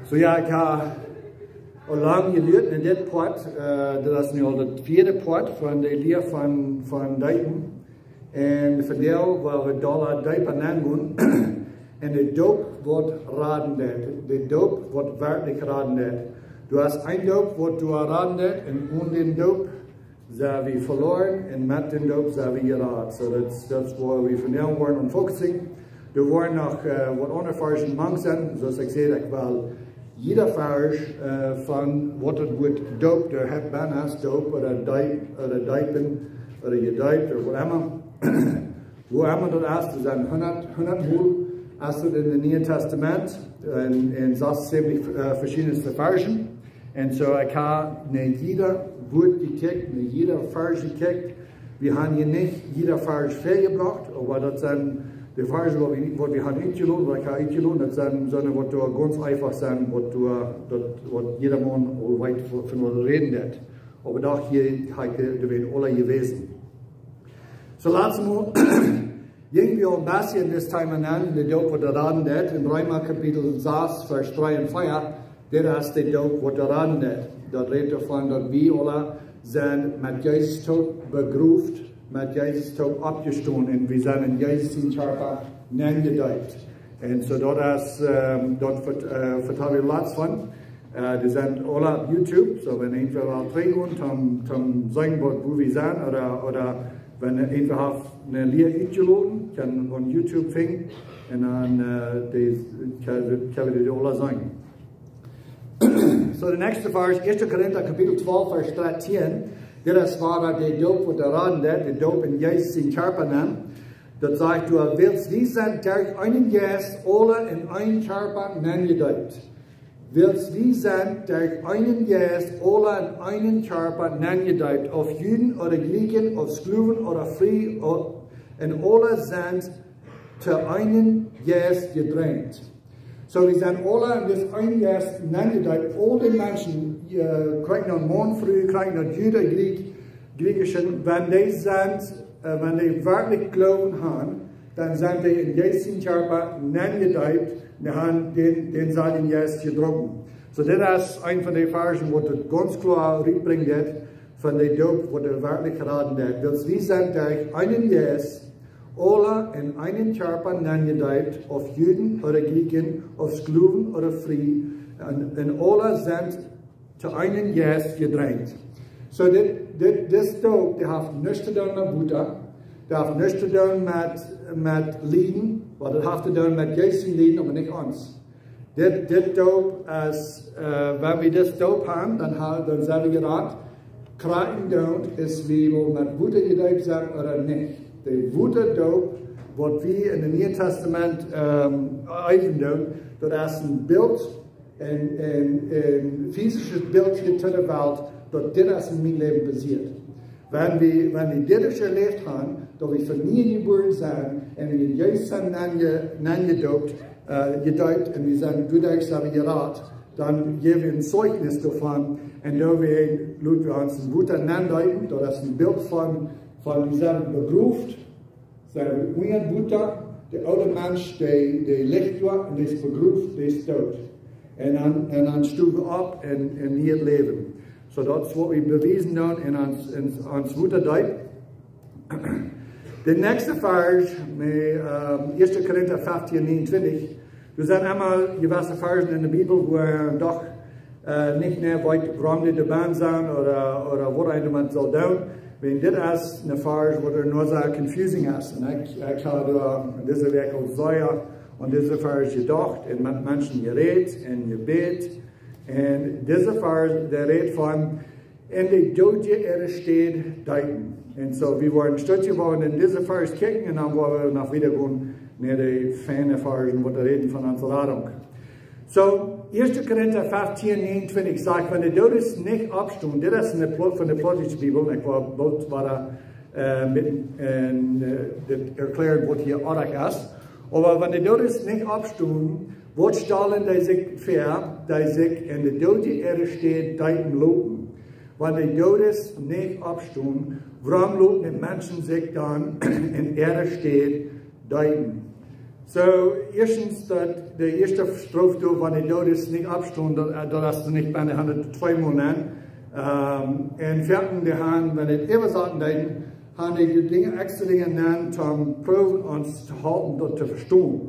Så jeg har lang geleerd in dit port, dat is nu al het vierde port van de leer van Dijpen. En verdeel waar we dollar Dijpen aangaan. En de doop wordt raden dat. De doop wordt werkelijk raden dat. Du hast een doop wat du raden dat en den doop zijn we verloren en met den doop zijn we geraad. So dat is waar we vandaag worden aan focusing. Er worden nog wat andere versen mang zijn, zoals ik zei, ik wil jeder vers van wat het wordt doop, der het bijna als doop, of dijpen, of gedijpt, of whatever. Hoe immer dat is, er zijn 100 Mal, als het in het Nieuwe Testament, en 76 verschillende versen. En zo, ik heb niet jeder woord gekeken, niet jeder vers gekeken. We hebben hier niet jeder vers vergebracht, maar dat zijn de versen wat we gaan ingeladen, wat ik ga ingeladen, dat zijn zo'n wat door ganz einfach zijn, wat jederman al weet van wat reden dat. Maar dat hier heb ik er alle gewezen. So laten we irgendwie ein bisschen das Thema an, der Doop wat er raden dat, in Römer Kapitel 6, Vers 3 und 4, der ist der Doop wat er raden dat. Dat redt davon, dass wir alle sind mit Jesus Tod begroeft, mit Jesus Tod abgestoßen und wir sind in Jesus in Körper neergedeutet. Und so dort vertrauen wir Platz von. Die sind alle auf YouTube, so wenn irgendwer mal trinken, dann sagen wo wir sind, oder wenn irgendwer eine Lehre eingeladen, kann man YouTube finden und dann können wir die alle sagen. So der nächste Vers, 1. Korinther Kapitel 12, Vers 13, das war der Doop, wo der Raden der Doop in Jesus in Körper nahm. Das sagt, du willst wie sein, durch einen Geist alle in einen Körper neergedeutet. Willst wie sein, durch einen Geist alle in einen Körper neergedeutet, auf Juden oder Griechen, auf Sklaven oder Free, und alle sind zu einem Geist gedrängt. So wir sind alle in das einen Geist neergedeutet. Alle die Menschen, kriegen noch morgen früh, kriegen noch Juden, Griechischen, wenn die wirklich glauben haben, dann sind die in Jesu Körper neergedeutet. Wir haben den Seiten jetzt gedrungen. So das ist ein von den Versen, wo das ganz klar reinbringt, von der Doop, wo der wirklich geraten wird. Weil wir sind durch einen Geist, alle in einen Körper neergedeutet, auf Juden oder Griechen, auf Sklaven oder Free, und alle sind zu einem Geist gedrängt. So das Doop, der hat nichts zu tun mit Buddha, der hat nichts zu tun mit Lieden, weil das hat zu tun mit Jesu Lieden, aber nicht uns. Das Doop ist, wenn wir das Doop haben, dann sind wir geraten, Kraken ist wie wir mit Buddha gedeutet sind oder nicht. Der Buddha-Doop, was wir in dem Neuen Testament tun, das ist ein Bild, ein physisches Bild hier zu der Welt, das in meinem Leben passiert. Wenn wir das erlebt haben, dass wir von nie geboren sind, und wir in Jesus sind gedeutet, und wir sind durch seine Gerat, dann geben wir ein Zeugnis davon, und da wir uns ein Buddha nennen, das ist ein Bild von wir sind begroeft, zijn we een Buddha, de oude Mensch, die ligt wordt en die is begroefd, die is dood. En dan sturen we op en niet het leven. So dat is wat we bewezen doen in ons Buddha-tijd. De nächste vers, met 1. Korinther 15, 29. Er zijn allemaal gewisse versen in de Bibel, waar toch niet meer weet waarom die erbij zijn, oder wat iemand zal doen. Wenn das eine Vers, wo nur so confusing ist. Und ich habe diese Werk auch sehr und diese Vers gedacht und mit Menschen geredet und gebet. Und diese Vers, der redet von, in der Doge steht Deiten. Und so, wir waren stolz geworden in diese Vers kicken und dann wollen wir nach wieder gehen mit den feinen Versen, wo wir reden von unserer Ladung. So, 1. Korinther 15, 29 sagt, wenn der Todes nicht abstund, das ist von der Plotische Bibel, ich war erklärt, was hier auch ist. Aber wenn der Todes nicht abstund, was stellen die sich vor, die sich in der Tote Erde steht, deiten lopen. Wenn der Todes nicht abstund, warum lopen die Menschen sich dann in Erde steht, deiten? So, erstens, dat de eerste straf door wanneer dood is niet afstond, dat is er niet bijna 102 Monaten. En viertens, de gaan, wanneer het even zaten deed, gaan die dingen, extra dingen aan, om proeven ons te houden, dat te verstaan.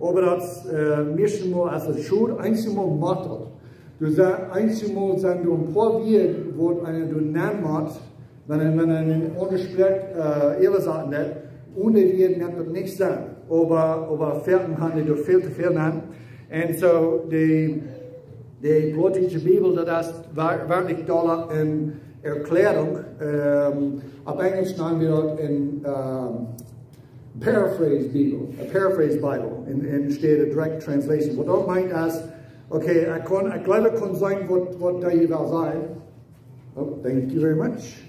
Aber dat meestal mal als het schon einzelmal macht. Dus einzelmal zijn er een paar weer, wordt een door naam macht, wenn een onderspreekt, even zaten deed, ohne wir nimmt das nicht sein. Aber Pferden haben die viel zu viel an. Und so, die Plotische Bibel, das ist wirklich tolle Erklärung. Auf Englisch nennen wir das in Paraphrase Bible, a Paraphrase Bible, instead of direct translation. What that meint is, okay, ich glaube, es kann sein, was da jeweils sein. Oh, thank you very much.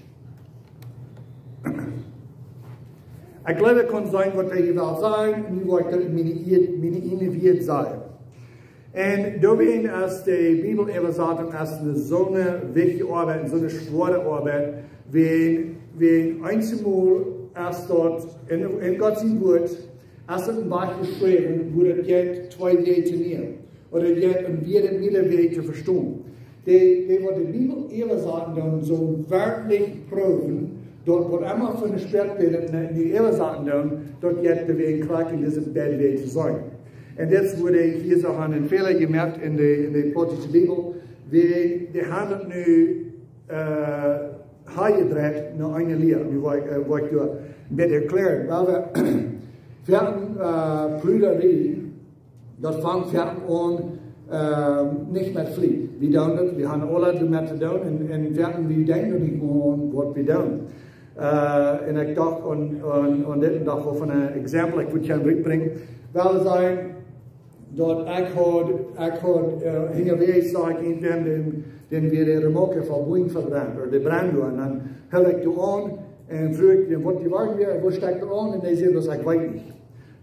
Ik geloof het kan zijn wat hij wil zijn, nu wordt het mijn innoveerd zijn. En daarin als de Bibel even zegt, als zo'n wichtige arbeid, zo'n zware arbeid, wenn einzelmal als dort in Gottes Wort, als het een Buch geschreven, wordt het jetzt twee Wege te nemen. Oder jetzt wieder Weg te verstaan. Die wat de Bibel even zegt, dan zo werkelijk proeven, dort wordt immer von der Sperrbilder die Ehe sagen, dort jetzt der Weg klar in diesem beide Weg zu sein. Und jetzt wurde hier so einen Fehler gemerkt in der Plottische Bibel, wie die haben nu heimgedreht nach einer Lehre. Nu wollte ich ein bisschen erklären. Weil wir hatten Brüderie, das fängt an nicht mit Fliegen. Wir tun das, wir haben alle damit zu tun und wir denken nicht mehr an, was wir tun. En ik dacht aan dit en dacht of een exempel ik moet gaan uitbrengen. Wel zijn dat ik had hingewezen zag ik in den wir de remote van Boeing verbrannt, of de branddoor. En dan held ik de aan en vroeg ik wat die waren weer, wat steekt er aan? En hij zei, dat ik weet niet.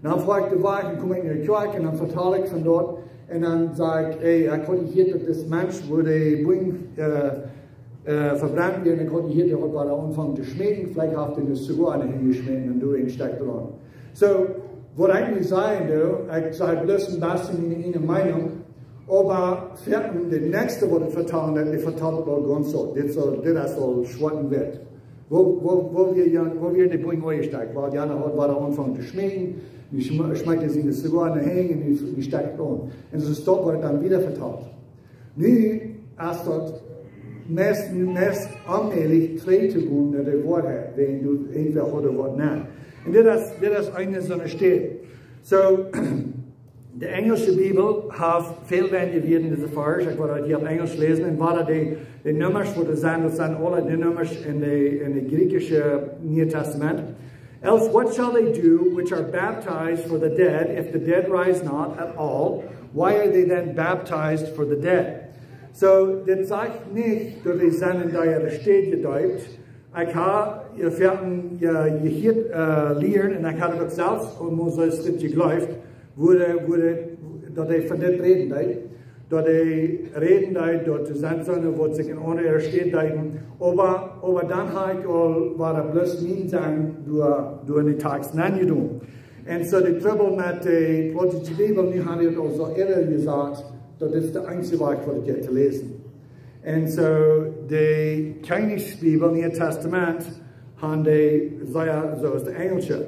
Dan vraag ik de wagen, kom ik naar de kerk en dan vertaal ik van dort. En dan zeg ik, hey, ik had hier dat dit mens waar de Boeing verbrannt werden, dann konnte ich hier bei der Anfang zu schmieden, vielleicht habt ihr das sogar eine hingeschmieden und du ihn steckt dran. So, was eigentlich sein, ich sage bloß ein bisschen in der Meinung, aber vierten, der nächste, was ich vertalen hat, die vertalt auch ganz so, das soll schwatten wird. Wo wir in die Boeing eingesteckt, weil die andere hat bei der Anfang zu schmieden, die schmeckt sie in das sogar eine hängen und die steckt dran. Und so stoppt wird dann wieder vertalt. Nu, als das meest allmählich treten gaan naar de waarheid, wenn du entweder oder wat na. En dit is eine so eine Stelle. So, de Engelse Bibel heeft veel weniger weer in deze vers. Ik wil het hier op Engels lezen. En waar de nummers voor dat zijn alle de nummers in de Griekische Nieuw Testament. Else what shall they do which are baptized for the dead, if the dead rise not at all? Why are they then baptized for the dead? So, dat zegt niet dat die zijn in de stad gedoopt. Ik heb je hier leren en ik heb het ook zelfs, omdat zo'n stukje geloofd, dat hij van dit reden deed. Dat hij reden deed, dat de zijn wat zich in andere stad deden. Maar dan heb ik al, waar het plus niet zijn, door de tekst gedaan. En zo de trouble met de Plottische Bibel, nu had ik het al zo eerder gezegd, dat is de einzige weg wat ik heb te lezen. En zo de Chinese Bibel, Nieuw Testament, gaan die zoals de Engelse.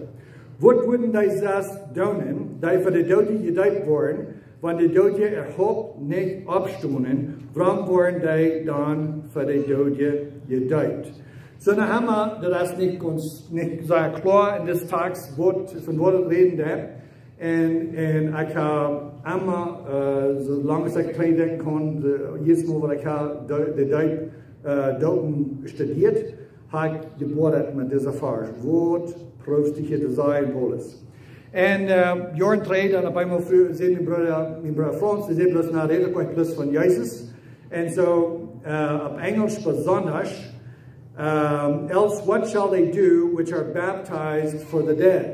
Wat worden die zes doen, die voor de doden gedoopt worden, wanneer de doden er hoop niet opstonden, waarom worden die dan voor de doden gedoopt? So, dan hebben we, dat is niet zo klaar in deze tekst, van wat het reden daar. En ik heb allemaal, zolang als ik klein denken kon, jedes Mal, wat ik heb de doden studeerd, heb ik geboren met deze vers. Wat proefst ik hier te zijn, Paulus? En jaren geleden, dan op eenmaal zei mijn broer Frans, die zei bloß, nou, reden kan plus van Jezus. En zo, op Engels besonders, else what shall they do which are baptized for the dead?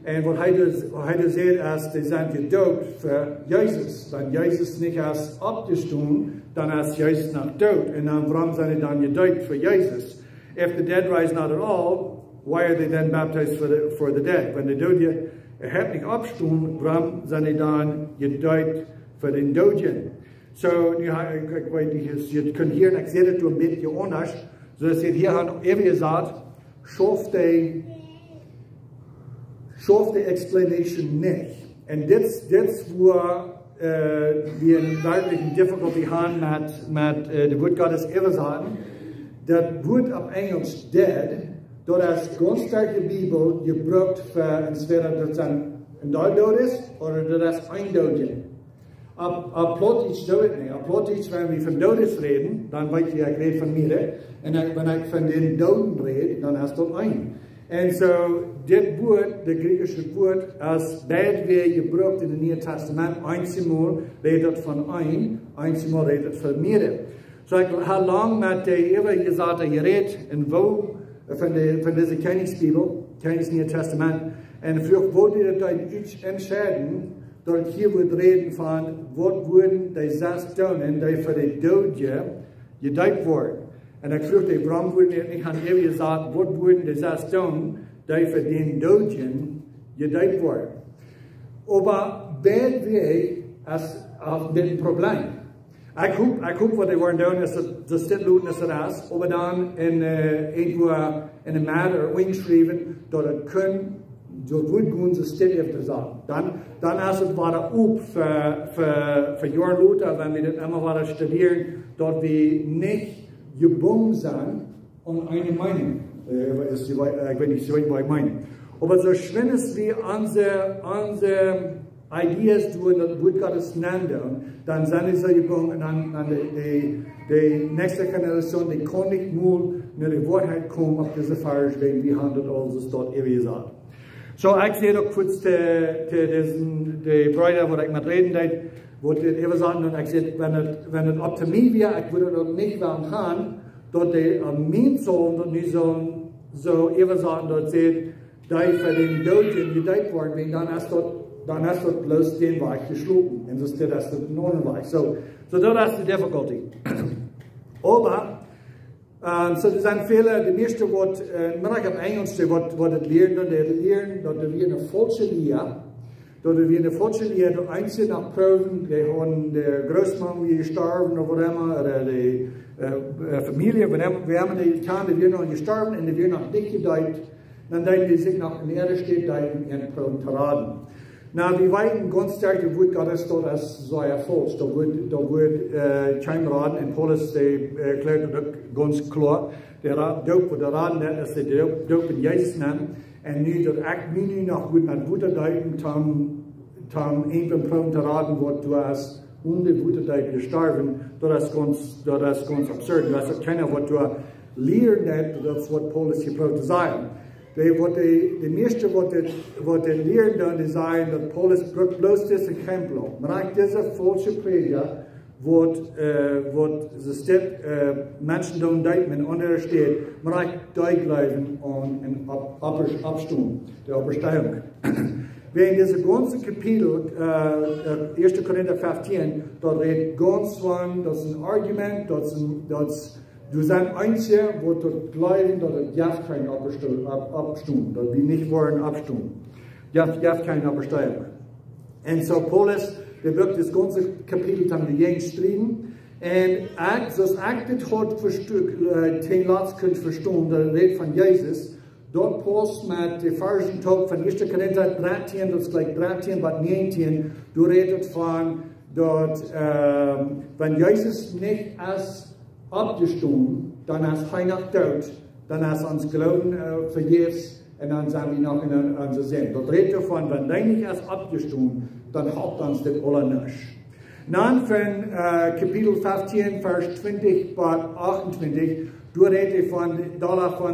En wat hij zegt, als die zijn gedoopt voor Jezus, dan Jezus niet als opgestaan, dan als Jezus nog dood. En dan waarom zijn die dan gedoopt voor Jezus? If the dead rise not at all, why are they then baptized for the dead? When de doden hat nicht abgestimmt, warum sind dann gedeutet für den Dogen. So, ihr könnt hier, ich sehe das ein bisschen anders, so dass ihr hier haben, wie gesagt, schafft die Explanation nicht. Und das wo wir eine wirkliche Difficulty haben mit dem Wort Gottes immer sagen, das Wort auf Englisch dead, das ganz starke Bibel gebraucht für, entweder das ein Dood ist oder das ein Dogen. Ab Plotitsch tue ich nicht. Ab Plotitsch, wenn wir von Dodes reden, dann weiß ich, ich rede von mir. Und wenn ich von den Doden rede, dann hast du ein. Und so, das Wort, das griechische Wort, als bald wir gebraucht in dem Neuen Testament, einmal redet von einmal redet von mir. So, ich habe lange mit der Eva gesagt, geredet, und wo, von dieser Königsbibel, Königs Neuen Testament, und früher wurde das entscheiden, dort hier wird reden von, was wurden die 6 Tonnen, die für die Doge gedeutet wurden. Und ich fragte, warum wurden die nicht an Eva gesagt, was wurden die 6 Tonnen, die für den Dogen gedeutet wurden. Aber bald wie es mit dem Problem. Ich guck, was die waren tun, das steht looten ist das, aber dann irgendwo in einem Matter hingeschrieben, dass es können, so gut uns das steht auf der Sache. Dann ist es weiter up für Jahre Luther, wenn wir das immer weiter studieren, dass wir nicht gebunden sind an eine Meinung. Ich weiß nicht, was ich meine. Aber so schön ist wie unsere Ideas tun, das Wort Gottes nennen, dann sind sie gebunden an die nächste Generation, die kann nicht nur in die Wahrheit kommen auf diese Falsch, wenn wir haben das alles dort ewig gesagt. So, ich sehe doch kurz die Brüder, wo ich mit reden will, wo die immer sagen, und ich sehe, wenn es up to me wäre, ich würde doch nicht werden haben, dass die am Minzon und nicht so immer sagen, dass sie die für den Dogen gedeiht worden, dann hast du bloß den Weg geschlagen. Und das ist das der anderen Weg. So das ist die Difficulty. Aber, so das sind viele, die meiste, was, man auf Englisch, was das lernen, dass wir eine falsche Lehre, die einzeln nach Proben, die haben der Großmann gestorben oder whatever, oder die Familie, wir haben die getan, die wir noch gestorben und die wir noch nicht gedeiht, dann deuten die sich nach der Erde steht, deuten in Proben zu raten. Na, wir weiten ganz stark, die Wort Gottes dort als so falsch. Da wird kein Raten, und Paulus erklärt das ganz klar. Der Raten nicht, dass der Dope in Jesus nennen. Und nu, dat ik nu nog goed met Woeterduiken, tam een van Proben te raten, wat du als ohne Woeterduiken gestorben, dat is ganz absurd. Dat is keiner, wat du leert, dat is wat Paulus geprobeerd te zeggen. De meeste wat de leert dan is zeggen, dat Paulus bloos is een Tempel. Maar ik deze falsche prediger, wat ze steht, mensen doen dat men onder staat, maar ik duidelijken aan een Absturm, der Auferstehung. Während diese ganze Kapitel, 1. Korinther 15, dort redet ganz von, das ist ein Argument, du sein Einzige, wo dort bleiben, dass es gibt keine Absturm, dass wir nicht wollen Absturm. Es gibt keine Auferstehung. Und so Paulus, der wird das ganze Kapitel haben die Jens striden. Und das das hat den Latz könnt verstehen, der redet von Jesus. Dort passt mit dem falschen Tag von 1. Korinther 13, das ist gleich 13, bis 19, du redest von, dort, wenn Jesus nicht als abgestorben, dann ist er noch tot, dann ist uns Glauben vergebens und dann sind wir noch in unser Sinn. Dort redet er von, wenn er nicht als abgestorben, dann hat uns das alle nicht. Dann von Kapitel 15, Vers 20 bis 28, du redest von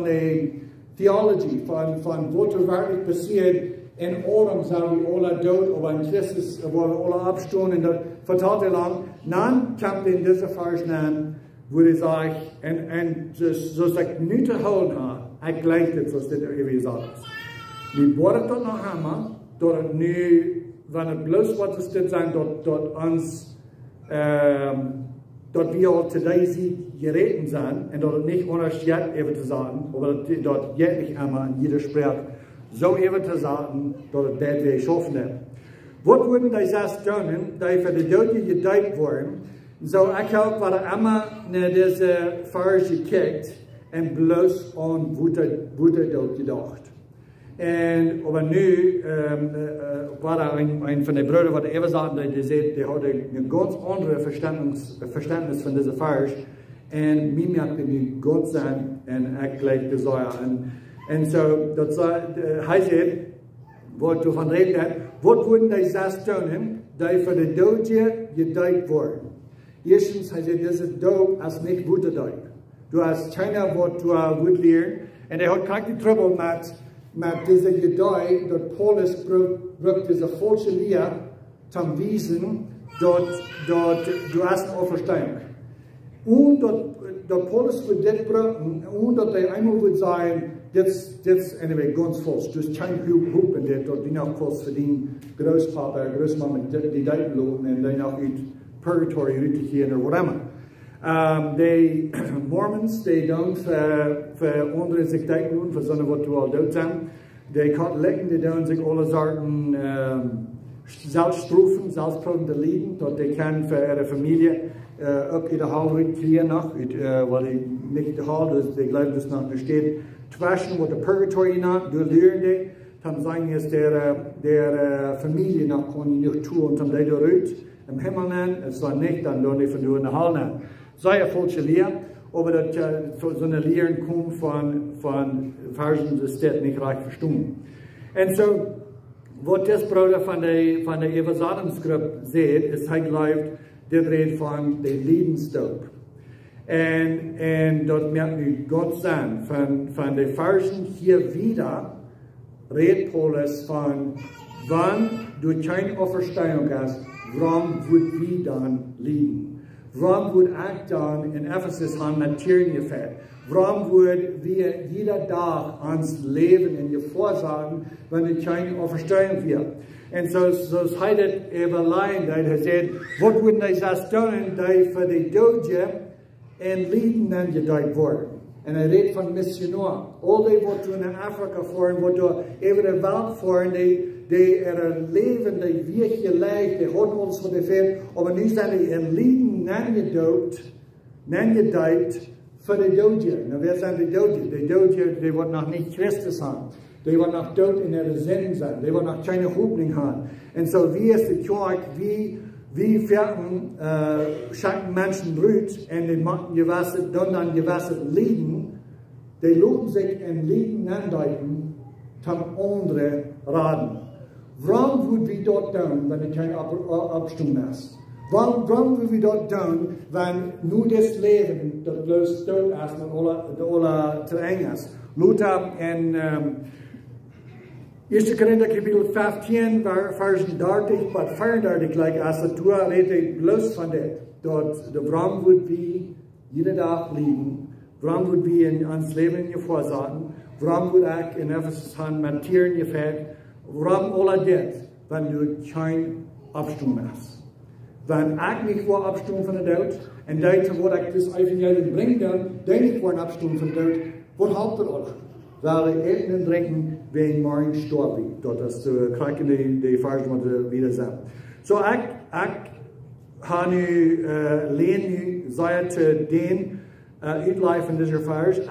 der Theology, von was wirklich passiert in Ordnung, sagen wir alle tot, aber in Christus, wo wir alle abstunden, und das vertelt er lang. Dann kommt in dieser Vers nennen, wo er sagt, und so sagt, nicht zu holen haben, ich gleich das, was das irgendwie sagt. Wir wollen das noch haben, dort nie, wenn es bloß was ist, das sagen, dort uns, dort wir auch today gereden sind, und dort nicht unterschied, eben zu sagen, aber dort jetzt nicht einmal in jeder Sprache so even te sagen, dat het dat wij schaffen hebben. Wat worden die 6 doen, die voor de dood gedoopt worden? Zo, ik heb wat immer naar deze vers gekeken en bloos aan woede dood gedacht. En aber nu war da ein von den Brüdern, was er sagte, die hatte ein ganz anderes Verständnis von dieser Vers. Und mir merkte mir Gott sein und ich gleich gesagt. Und so, das heißt, was du von reden hast, was wurden die 6 tun, die für die Doge gedeutet wurden? Erstens heißt diese Dope als nicht gute Dope. Du hast keiner, was du gut lernen. Und er hat keine Trouble mit dieser Gedei, dass Paulus braucht diese falsche Lehre zum Wiesen, dass du hast eine Auferstehung. Und dass Paulus wird das brauchen, und dass er einmal wird sagen, das ist anyway ganz falsch. Du hast kein Hub in der, dort die noch kurz verdienen, Großpapa, Großmama, die Deiten loben, und dann auch in Purgatory rüttigen oder whatever. Die Mormons, die dann für andere sich denken, für so eine, was du all dort sind. Die Katholiken, die dann sich alle Sorten Selbststrufen, selbstprobende Lieden, dort die können für ihre Familie auch in der Halle kriegen noch, weil die nicht in der Halle, die glauben, dass noch nicht steht, waschen, was der Purgatory nach, du lernst die, dann sagen es der Familie nach, kann ich nicht tun, und dann die rüt im Himmel nennen, es war nicht, dann die von du in der Halle nennen. Sei eine falsche Lehre, aber dass so eine Lehre kommt von Versen, das steht nicht recht verstanden. Und so, was das Bruder von der Evangelismusgruppe sieht, ist, er glaubt, das redet von der Lebensdope. Und dort merkt man Gott sein, von den Versen hier wieder, redet Paulus von, wann du keine Auferstehung hast, warum wird wir dann liegen? Warum wird ich dann in Ephesus an Materien gefällt? Warum wird wir jeder Tag ans Leben in die Vorsagen, wenn es keine Auferstehung wird? Und so es heißt Eberlein, der hat gesagt, was würden die das tun, die für die Doge in Lieden gedeutet wurden? Und er redet von Missionaren. All die, die in Afrika fahren, die über die Welt fahren, die ihre Leben, die wirklich leicht, die haben uns von der Welt, aber nicht sind die in Lieden gedeutet für die Doge. Na, wer sind die Doge? Die Doge, die wollen noch nicht Christus haben. Die wollen noch dort in ihrer Sinn sein. Die wollen noch keine Hoffnung haben. Und so, wie ist die Kirche, wie werden schatten Menschen rüht und die machen dann gewisse Lieden, die loben sich in Lieden andeuten, zum andere raten. Warum würden wir dort tun, wenn es keine Abstimmung ist? Warum würden wir dort tun, wenn nur das Leben, das bloß dort ist, und alle Terrain ist? Luther in 1. Korinther Kapitel 15, Versen 30 bis 34, gleich als der Tour redet bloß von dem. Dort, warum würden wir jeden Tag liegen? Warum würden wir ans Leben vorsagen? Warum würde ich in Ephesus haben Materien gefällt? Warum alle das, wenn du keine Abstimmung hast? Wenn ich nicht vor Abstimmung von der Tod, und dazu, wo ich das Evangelium bringe, dann nicht vor Abstimmung von der Tod, was haltet ihr euch? Weil die Eltern und Trinken wegen morgen sterben. Dort ist die Farbe, die wieder sagen. So, ich habe lernen, sei zu den Uitleifen dieser Farbe,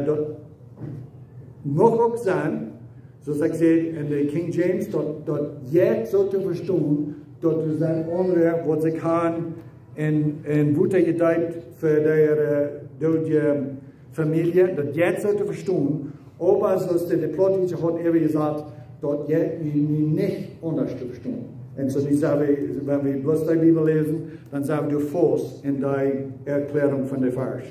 dort noch auch sagen, so ich sehe in der King James, dort jetzt so zu verstehen, dort sind andere, was sie kann, in Butter gedeiht für die Familie, dort jetzt so zu verstehen, aber so ist der Plotteacher hat immer gesagt, dort jetzt nicht anders zu verstehen. Und so die sagen, wenn wir bloß die Bibel lesen, dann sagen wir falsch in der Erklärung von der Vers.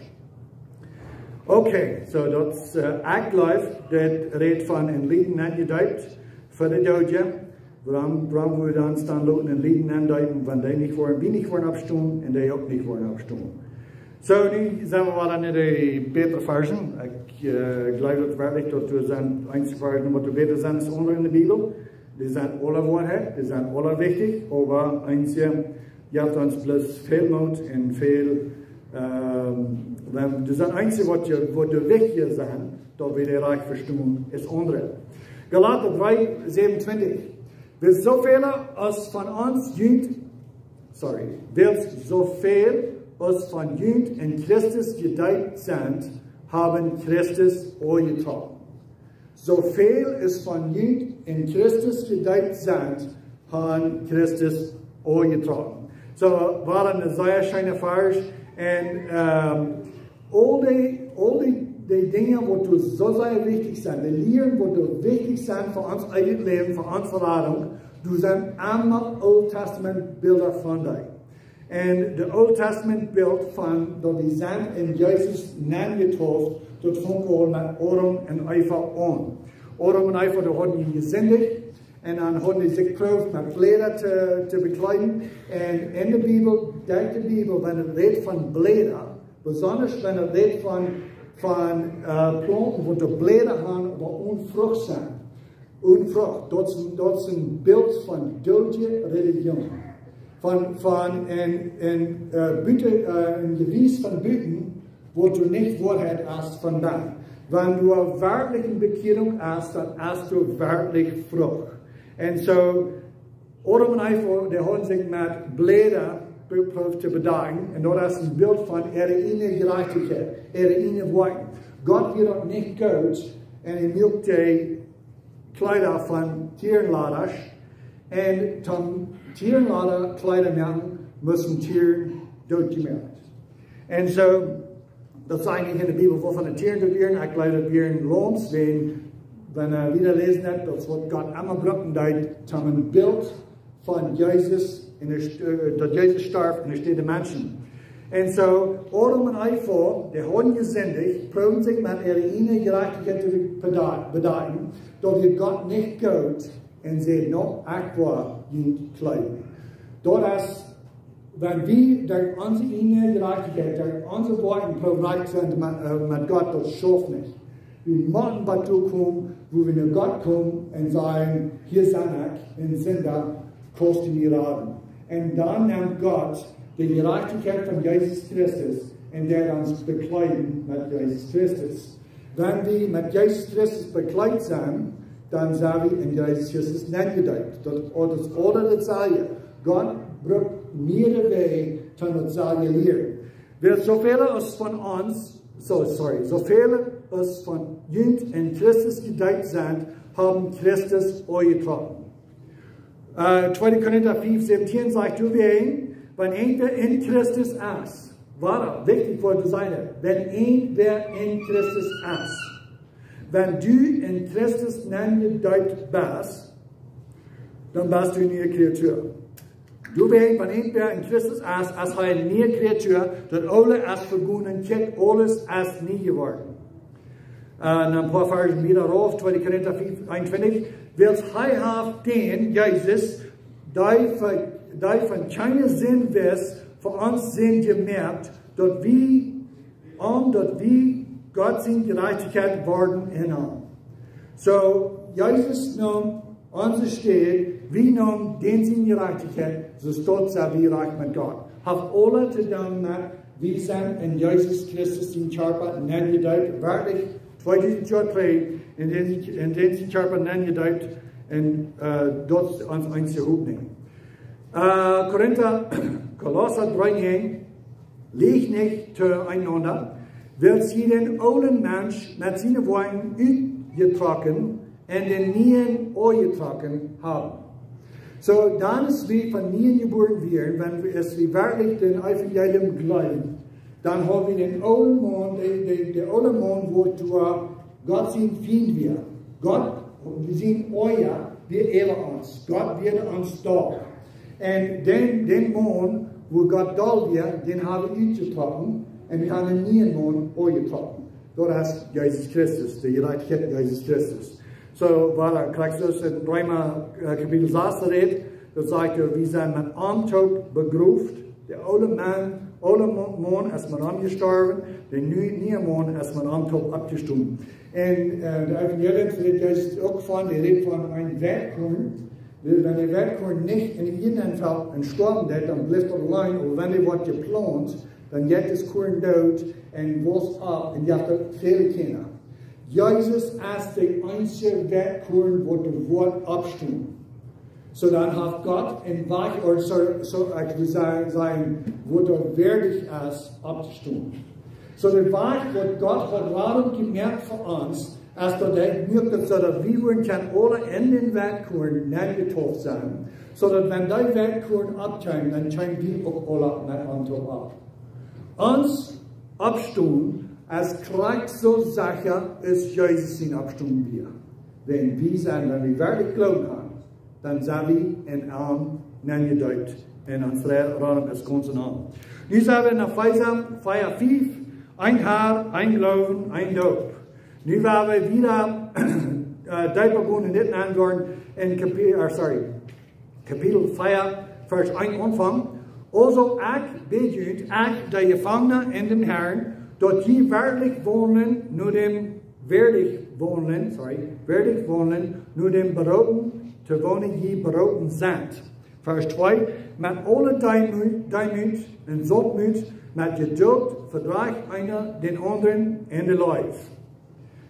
Okay, so das Act Life, das redet von in Lieden angedeutet für die Doge. Warum wir dann stand in Lieden andeuten, wenn die nicht wollen, wir nicht wollen abstimmen und die auch nicht wollen abstimmen. So, nu zijn we wel aan de betere versen. Ik geloof dat werkelijk dat we zijn einzige versen wat beter zijn als onder in de Bibel. Die zijn alle waarheid, die zijn alle wichtig, maar einzige, je hebt ons plus veel nood en veel, die zijn einzige wat de wichtige zijn, dat we de recht verstaan, is andere. Galater 3, 27. Wird so viel als von uns in Christus gedeiht sind, haben Christus angetragen. So viel es von Jüd in Christus gedeiht sind, haben Christus angetragen. So war eine sehr schöne Vers. Und all die Dinge, die so sehr wichtig sind, die Lehren, die wichtig sind für uns eigenes Leben, für unsere Verladung, du sind einmal Old Testament Bilder von dir. Und das Old Testament Bild von, dass wir sind in Jesus getroffen, das fängt an mit Adam und Eva an. Adam und Eva, die haben ihn gesündigt, und dann haben sie sich geprüft, mit Blätter zu bekleiden. Und in der Bibel, denkt die Bibel, wenn es redet von Blätter, besonders wenn es redet von Planten, wo die Blätter haben, aber unfrucht sind. Unfrucht, das ist ein Bild von deutscher Religion. Von ein Gewiss von Büten, wo du nicht Wahrheit hast von dann. Wenn du eine wirkliche Bekehrung hast, dann hast du wirklich Frucht. Und so, Adam und Eva, die haben sich mit Blätter zu bedecken, und das ist ein Bild von ihrer inneren Gerechtigkeit, ihrer inneren Worten. Gott wird auch nicht gut, und er milkt die Kleider von Tierenladers, und zum Tierenlader Kleider machen, müssen Tiere durchgemerkt. Und so, das ist eigentlich in der Bibel, wovon die Tiere durchgehen, ich glaube, wir in Loms, wenn wieder lesen hat, das wird Gott einmal brücken, zum ein Bild von Jesus, dass Jesus starb und er steht der Menschen. Und so, Adam und Eva, die haben gesündigt, proben sich mit ihrer inneren Gerechtigkeit zu bedeuten, dass wir Gott nicht gut und sie noch aktuell kleiden. Dort wenn wir durch unsere innere Gerechtigkeit, durch unsere Worte bereit sind mit Gott, das schafft nicht. Wir müssen dazu kommen, wo wir nach Gott kommen und sagen, hier sind ich, ein Sünder, kostet mir Raten. Und dann nimmt Gott die Gerechtigkeit von Jesus Christus und der uns bekleiden mit Jesus Christus. Wenn wir mit Jesus Christus bekleidet sind, dann sind wir in Jesus Christus nicht gedeiht. Das ist oder das Sagen. Gott braucht mir den Weg, das Sagen lehren. So viele ist von uns, so viele ist von Jünd in Christus gedeiht sind, haben Christus angetragen. 2. Korinther 5, 17 sagt, du wenn einer in Christus ist, war wichtig für die Seite, wenn wer in Christus ist. Wenn du in Christus nicht gedeiht bist, dann bist du eine neue Kreatur. Du weißt, wenn irgendwer in Christus ist, als eine neue Kreatur, dann alle ist verbunden, alles ist nie geworden. Ein paar Versen wieder auf, 2. Korinther 5, 21. Wils hij heeft den, Jesus, die von keinem Sinn wiss, für uns sind gemerkt, dass wir Gott sind Gerechtigkeit worden in ihm. So, Jesus nahm unsere Stelle, wir nahmen den sind Gerechtigkeit, so stolz sind wir reich mit Gott. Hat alle zu tun mit, wir sind in Jesus Christus in Körper nicht gedeiht, wirklich 2000 Jahre drei, in den sie Körper nicht gedeiht, und dort uns eins zu nehmen. Kolosser 3, liegt nicht zueinander, wird sie den alten Mensch mit seinen Worten ausgetrocknet und den Nien angetrocknet haben. So, dann ist wie von Nien geboren werden, wenn wir es wie wirklich den Evangelium glauben, dann haben wir den alten Mann, der alte Mann, wo Gott sein Feind wird. Gott, wir sind euer, wir ehren uns. Gott wird uns da. Und den Mann, wo Gott da wird, den haben wir ausgetrocknet und wir haben den neuen Mann angetrocknet. Das ist Jesus Christus, die Gerechtigkeit Jesus Christus. So, weil kriegst du es in Römer Kapitel 6 redet, das sagt er, wir sind mit Antod begruft, der alte Mann ist mit angestorben, der neue Mann ist mit Antod abgestorben. Und der Evangelium redet auch von, der redet von einem Wertkorn. Wenn der Wertkorn nicht in jeden Fall gestorben wird, dann bleibt er allein, aber wenn er wird geplant, dann geht das Korn dort und wächst ab und jagt viele Kinder. Jesus als der einzige Werkkorn, wo das Wort abstimmt. So dann hat Gott in Weich, oder so ich will sagen, wo das wertig ist, abzustimmen. So der Weich, was Gott hat gerade gemerkt für uns, als dat hij merkt dat we worden kan alle in den Werkkorn neergetaucht zijn. Zodat wenn die Werkkorn abtauchen, dann tauchen wir auch alle mit Anteil ab. Uns abstimmen, als Christ so sicher ist Jesus in Abstimmung wir. Wenn wir sagen, wenn wir wirklich glauben haben, dann sind wir in allem neergedeutet. In unserer Raum ist ganz enorm. Nu zijn we naar Feier 5, ein Haar, ein Glauben, ein Doop. Nu gaan we wieder beginnen in dit antwoord in kapitel 5, vers 1 aanvang. Also ik bid u, ik de gevangenen in den Herrn, dat je werkelijk wonen, nu dem werdig wonen, nu dem beroten, te wonen je beroten zijn. Vers 2, met alle deimut en zotmoed, met geduld verdraagt einer den anderen in de lijf.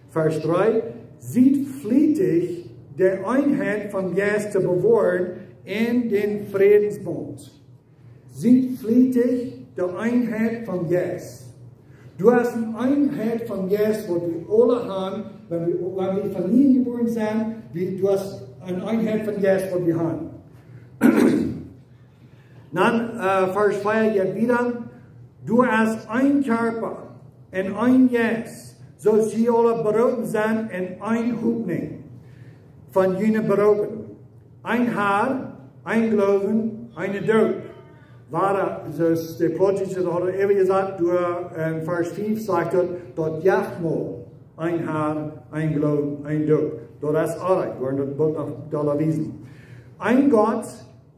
Vers 3, ziet vlietig de Einheit van Geest te bewahren in den Friedensbund. Ziet vlietig de Einheit van Geest. Du hast eine Einheit von Geist, wo wir alle haben, wenn wir Familien geboren sind, du hast eine Einheit von Geist, wo wir haben. Dann, Vers 4 geht wieder, du hast ein Körper und ein Geist, so sie alle beroten sind in ein Hoffnung von jenen Beroten. Ein Haar, ein Glauben, eine Doop. Dus de Protestants hadden even gezegd, door vers 5 zegt dat jachtmaal, een Haar, een Glauben, een Doop. Dat is alles, worden dat nog wiesen. Ein Gott,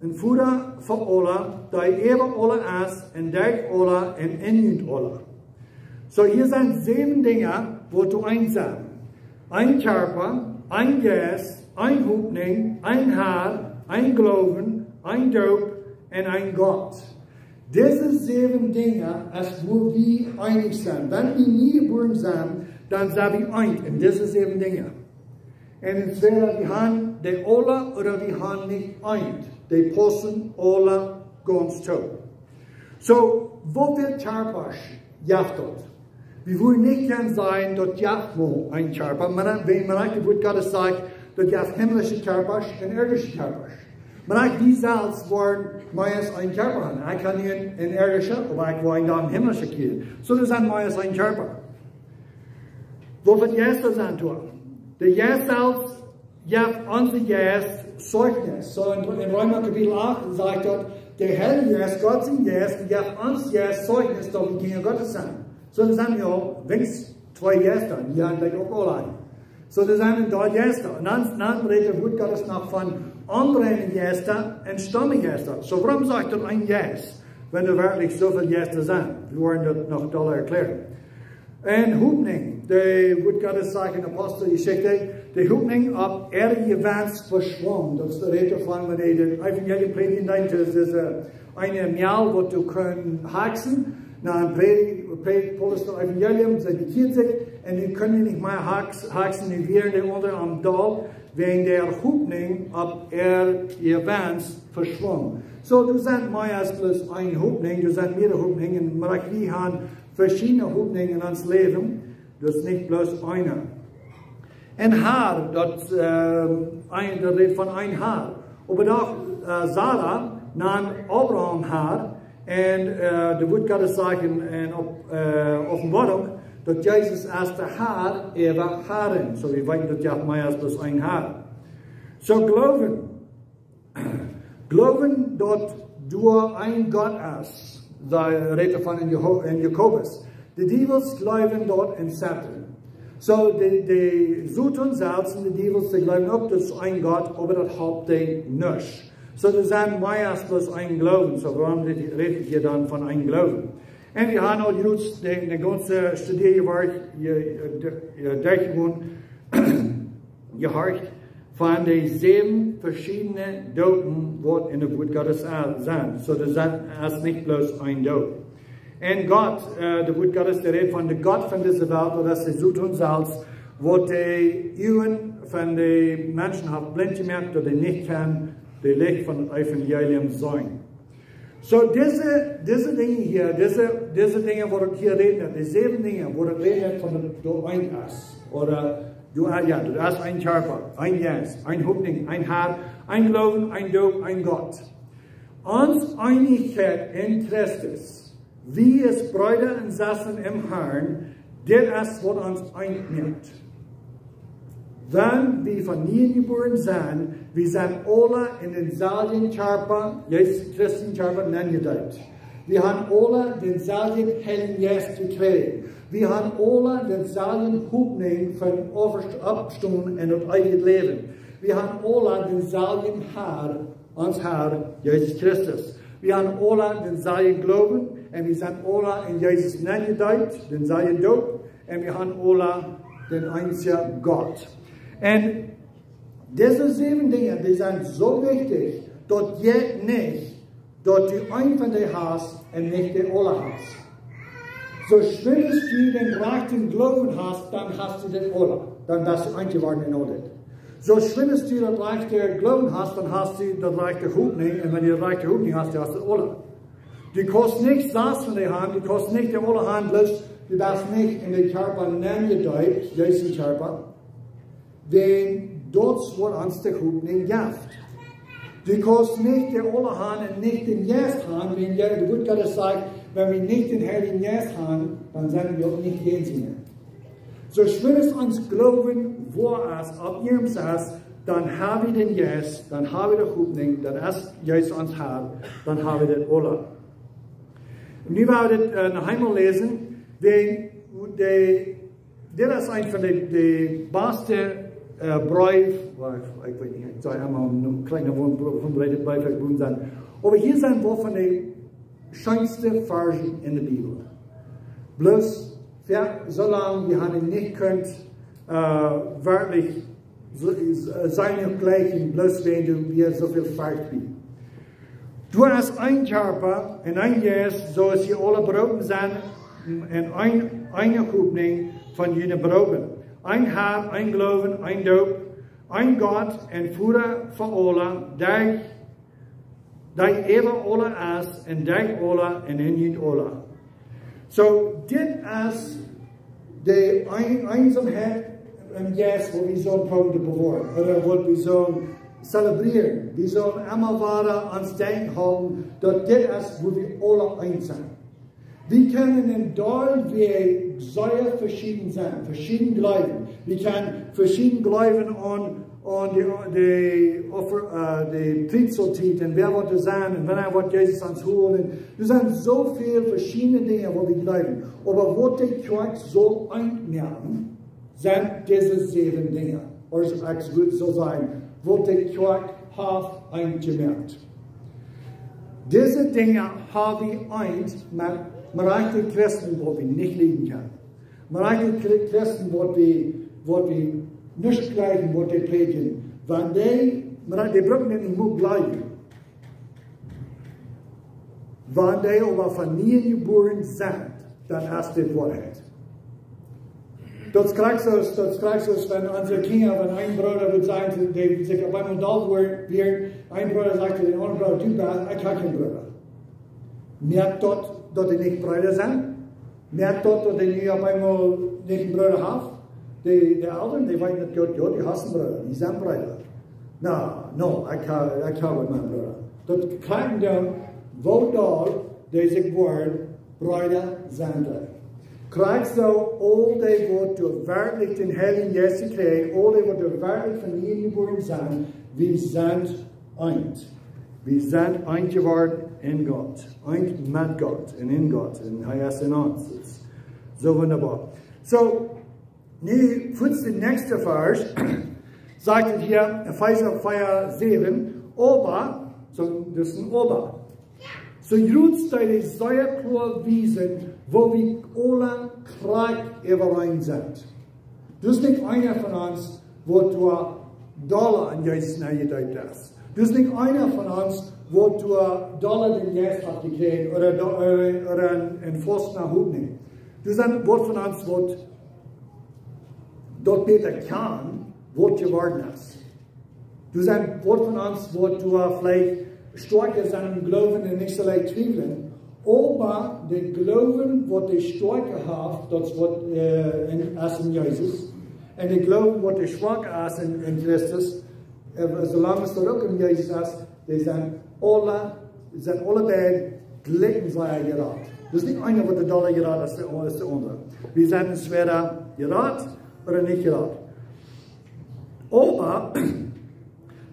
ein Vater voor alle, die eeuwig alle is, en dijk alle, en injut alle. So hier sind 7 Dinge, wo du eins sind. Ein Körper, ein Geist, ein Hoffnung, ein Haar, ein Glauben, ein Doop, en ein Gott. Diese 7 Dinge, als wo wir einig sind. Wenn wir nie geboren sind, dann sind wir einig in diese 7 Dinge. Und entweder wir haben die alle oder wir haben nicht einig. Die passen alle ganz toll. So, wo wird Körper jachtet? Wir wollen nicht gern sein, dass Jachtmo ein Körper, wenn man wird Gott sagt, dass Jacht himmlische Körper und irdische Körper. Maar ik die zelfs worden meist een körper haben. Ik kan niet in irdische, aber ik wil dan himmlische kiezen. So dat zijn meist een körper. Wo wird Geist sein tun? Der Geist selbst, ja, unser Geist Zeugnis. So in Römer Kapitel 8 sagt dort, der Heilige Geist, Gott sein Geist, ja, uns Geist Zeugnis, dass wir Kinder Gottes sind. So das sind ja wenigstens 2 Geister, die haben gleich auch allein. So das sind 3 Geister. Und dann redet wird Gottes noch von anderen Geister und Stammgeister. So warum sagt er ein Geist, wenn er wirklich so viele Geister sind? Wir wollen das noch doller erklären. Und Hoffnung, die wird Gottes sagen in der Apostelgeschichte, die Hoffnung ab Erdgewand verschwommen. Das ist der Rede von, wenn ihr den Evangelium predigen denkt, das ist eine Mial, wo du können haxen. Na, ein Predigt Paulus das Evangelium, sie bekehrt sich, und die können nicht mehr haxen, die werden unter am Dal, wegen der Hoffnung ab Erdgewand verschwommen. So, du sagst mehr als bloß eine Hoffnung, du sagst mehrere Hoffnungen, aber wir haben verschiedene Hoffnungen in uns Leben, das ist nicht bloß eine. Ein Haar, das redet von ein Haar. Aber doch Sarah nahm Abraham Haar, und da wird Gott sagen in Offenbarung, dass Jesus als der Haar, war Haaren. So, wir wissen, dass ja mehr als bloß ein Haar. So, Glauben, dass du ein Gott hast. Da redet von in Jakobus. Die Devils glauben dort in Satan. So, die Suten selbst und die Devils, die glauben auch, das ist ein Gott, aber das hat die nicht. So, das sind mehr als bloß ein Glauben. So, warum redet ihr dann von einem Glauben? Und wir haben auch jetzt die ganze Studiewerk gehört von den 7 verschiedenen Dopen, die in der Wort Gottes sind. So, das ist nicht bloß ein Dope. Und Gott, der Wort Gottes, der redet von der Gott von dieser Welt, das ist Sut und Salz, wo die Augen von den Menschen haben blind gemacht, dass die nicht kann, die Licht von dem Evangelium sein. So diese Dinge hier, diese Dinge, wo das hier redet, die 7 Dinge, wo das redet von du ein Ass, oder du hast ein Körper, ein Jas, ein Hoffnung, ein Herr, ein Glauben, ein Doop, ein Gott. Uns Einigkeit in Christus, wie es Brüder und Schwestern im Herrn, das ist, was uns einigt. Wenn wir von nie geboren sind, wir sind alle in den selben Körper, Jesus Christus Körper, angedeutet. Wir haben alle den selben Heiligen Geist gekriegt. Wir haben alle den selben Hoffnung von Abstund in das eigene Leben. Wir haben alle den selben Herr, uns Herr, Jesus Christus. Wir haben alle den selben Glauben und wir sind alle in Jesus angedeutet, den selben Doop, und wir haben alle den einzigen Gott. Und diese 7 Dinge, die sind so wichtig, dass je nicht, dass du einen von denen hast und nicht die alle hast. So schwindest du den rechten Glauben hast, dann hast du den alle. Dann bist du eingeworden in Audit. So schwindest du den rechten Glauben hast, dann hast du den rechten Hoffnung. Und wenn du den rechten Hoffnung hast, dann hast du den alle. Du kannst nicht das von der Hand, du kannst nicht die alle Hand bloß, du darfst nicht in den Körper angedeutet, Jesus Körper. Denn dort wird uns der Hoffnung gift. Du kannst nicht die alle haben und nicht den Geist haben, wenn der Gott Gott sagt, wenn wir nicht den Heiligen Geist haben, dann sind wir auch nicht Gänse. So schwer es uns glauben, wo es auf ihrem Satz, dann haben wir den Geist, dann haben wir die Hoffnung, dann ist Jesus uns hat, dann haben wir das alle. Und wir werden das noch einmal lesen, denn das ist ein von den besten Brief, ich weiß nicht, ich sage einmal ein kleiner Brief sein. Aber hier sind wir von den schönsten Versen in der Bibel. Bloß, solange wir haben nicht könnt, wirklich seine gleichen, bloß wenn du hier so viel falsch bist. Du hast ein Körper und ein Geist, so dass sie alle berufen sind, und eine Hoffnung von jenen berufen. Ein Herr, ein Glauben, ein Doop, ein Gott, ein Führer für alle, der über alle ist, und der alle, und in ihn alle. So, das ist die Einsamkeit im Geist, wo wir so probieren zu bewahren, oder wo wir so zelebrieren. Wir sollen immer weiter ans Denken halten, dass das ist, wo wir alle eins sind. Wir können in dort wir sehr verschieden sein, verschieden glauben. Wir können verschieden glauben an die Triebsoltit und wer wird sein und wenn wird Jesus uns holen. Es sind so viele verschiedene Dinge, wo wir glauben. Aber was die Kirche soll einnehmen, sind diese 7 Dinge. Oder es wird so sein, was die Kirche hat eingemerkt. Diese Dinge haben wir eins mit reichen Christen, wo wir nicht leben können. Mit reichen Christen, wo wir nicht gleichen, wo die predigen. Wenn die brauchen nicht nur bleiben. Wenn die aber von nie geboren sind, dann ist die Wahrheit. Das kriegst du, wenn unsere Kinder, wenn ein Bruder wird sagen, die sich auf einmal da wird, ein Bruder sagt zu dem anderen Bruder, du bist, ich habe keinen Bruder. Merkt dort, dass die nicht Brüder sind. Merkt dort, dass die nicht auf einmal nicht einen Bruder haben. Die Eltern, die weinen nicht, ja, die hassen Brüder, die sind Brüder. No, ich habe meinen Bruder. Das kann dann, wo dort, diese Wort, Brüder sind. Kriegst du all die, die wirklich den Heiligen Geist kriegen, all die, die wirklich von ihnen geboren sind, wir sind eins. Wir sind eins geworden in Gott, eins mit Gott und in Gott, und er ist in uns. Das ist so wunderbar. So, nu, für den nächsten Vers, sagt es hier, Epheser 7, aber, so, das ist ein aber. So, jetzt die sehr klar wiesen, wo wir alle Krieg überein sind. Das ist nicht einer von uns, wo du Dollar an Jesus angedeutet hast. Das ist nicht einer von uns, wo du Dollar den Geist hast gekriegt oder einen Pfosten nach Hut nehmen. Das ist ein Wort von uns, wo dort beter kann, was geworden ist. Du sagst, Wort von uns, wo du vielleicht stark ist an dem Glauben und nicht so leicht zweifeln, aber der Glauben, was die Starke hat, das wird in Jesus, und der Glauben, was die Schwache ist in Christus, solange es dort auch in Jesus ist, die sind alle beide gleichen Seiten gerät. Das ist nicht einer, was der Dollar gerät ist, als der andere. Wir sind entweder gerät oder nicht gerät. Aber,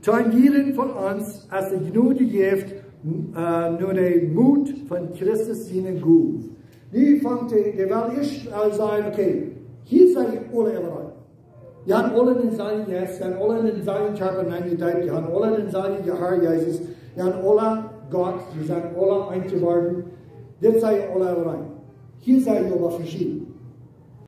Teilen jeden von uns, als die Gnade gibt, nur den Mut von Christus seinen Guf. Die fängt, der will erst sagen, okay, hier seid ihr alle bereit. Wir haben alle den seinen Jesus, wir haben alle den seinen Körper eingedeiht, wir haben alle den seinen Herr Jesus, wir haben alle Gott, wir sind alle eins geworden. Jetzt seid ihr alle bereit. Hier seid ihr aber verschieden.